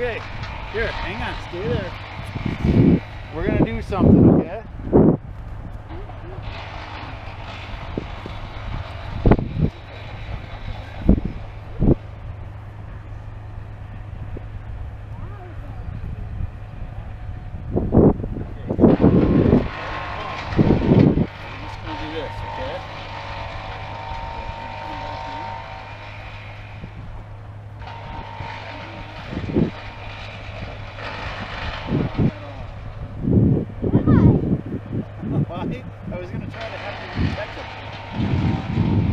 Okay, here, hang on, stay there. We're gonna do something, okay? I was going to try to have you protect them.